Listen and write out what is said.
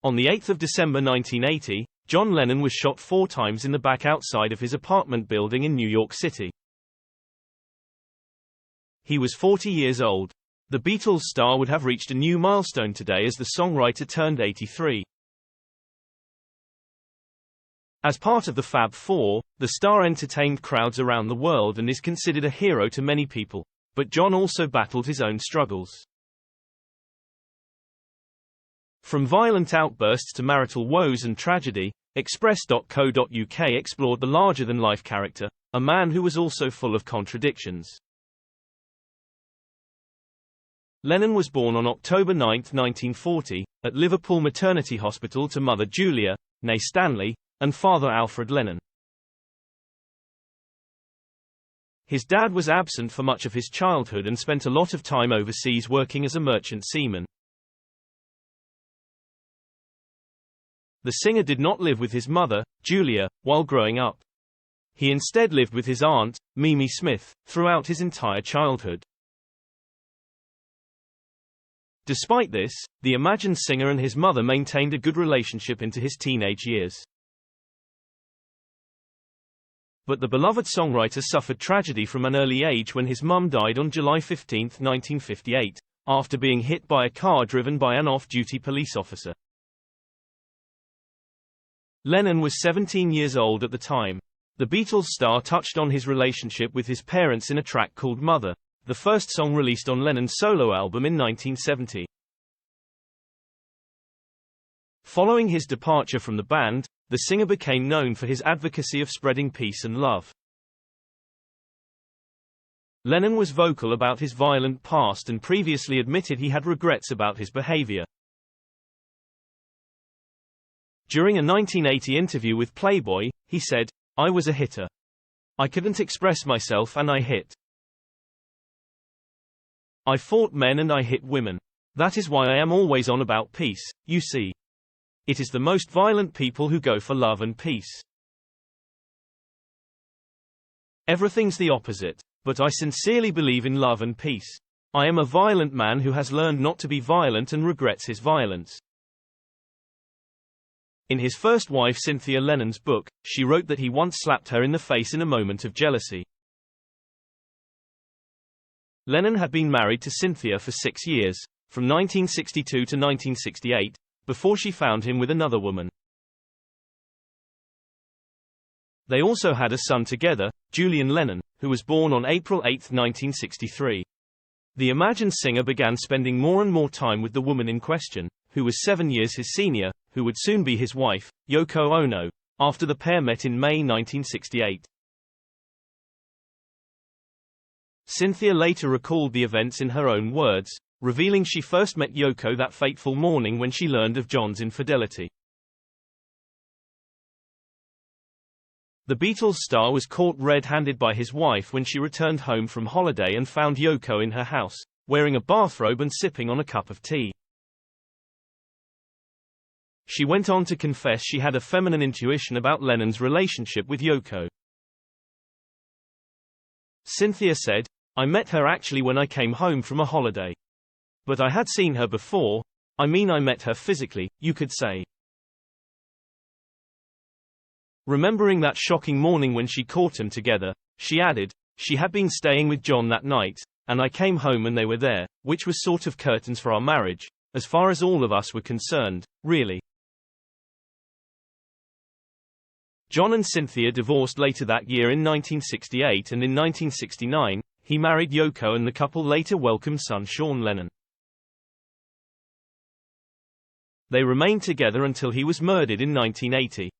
On 8 December 1980, John Lennon was shot 4 times in the back outside of his apartment building in New York City. He was 40 years old. The Beatles star would have reached a new milestone today as the songwriter turned 83. As part of the Fab Four, the star entertained crowds around the world and is considered a hero to many people, but John also battled his own struggles. From violent outbursts to marital woes and tragedy, Express.co.uk explored the larger-than-life character, a man who was also full of contradictions. Lennon was born on October 9, 1940, at Liverpool Maternity Hospital to mother Julia, née Stanley, and father Alfred Lennon. His dad was absent for much of his childhood and spent a lot of time overseas working as a merchant seaman. The singer did not live with his mother, Julia, while growing up. He instead lived with his aunt, Mimi Smith, throughout his entire childhood. Despite this, the imagined singer and his mother maintained a good relationship into his teenage years. But the beloved songwriter suffered tragedy from an early age when his mum died on July 15, 1958, after being hit by a car driven by an off-duty police officer. Lennon was 17 years old at the time. The Beatles star touched on his relationship with his parents in a track called Mother, the first song released on Lennon's solo album in 1970. Following his departure from the band, the singer became known for his advocacy of spreading peace and love. Lennon was vocal about his violent past and previously admitted he had regrets about his behavior. During a 1980 interview with Playboy, he said, "I was a hitter. I couldn't express myself and I hit. I fought men and I hit women. That is why I am always on about peace, you see. It is the most violent people who go for love and peace. Everything's the opposite, but I sincerely believe in love and peace. I am a violent man who has learned not to be violent and regrets his violence." In his first wife Cynthia Lennon's book, she wrote that he once slapped her in the face in a moment of jealousy. Lennon had been married to Cynthia for 6 years, from 1962 to 1968, before she found him with another woman. They also had a son together, Julian Lennon, who was born on April 8, 1963. The imagined singer began spending more and more time with the woman in question, who was 7 years his senior, who would soon be his wife, Yoko Ono, after the pair met in May 1968. Cynthia later recalled the events in her own words, revealing she first met Yoko that fateful morning when she learned of John's infidelity. The Beatles star was caught red-handed by his wife when she returned home from holiday and found Yoko in her house, wearing a bathrobe and sipping on a cup of tea. She went on to confess she had a feminine intuition about Lennon's relationship with Yoko. Cynthia said, "I met her actually when I came home from a holiday. But I had seen her before. I met her physically, you could say." Remembering that shocking morning when she caught them together, she added, "She had been staying with John that night, and I came home and they were there, which was sort of curtains for our marriage, as far as all of us were concerned, really." John and Cynthia divorced later that year in 1968, and in 1969, he married Yoko and the couple later welcomed son Sean Lennon. They remained together until he was murdered in 1980.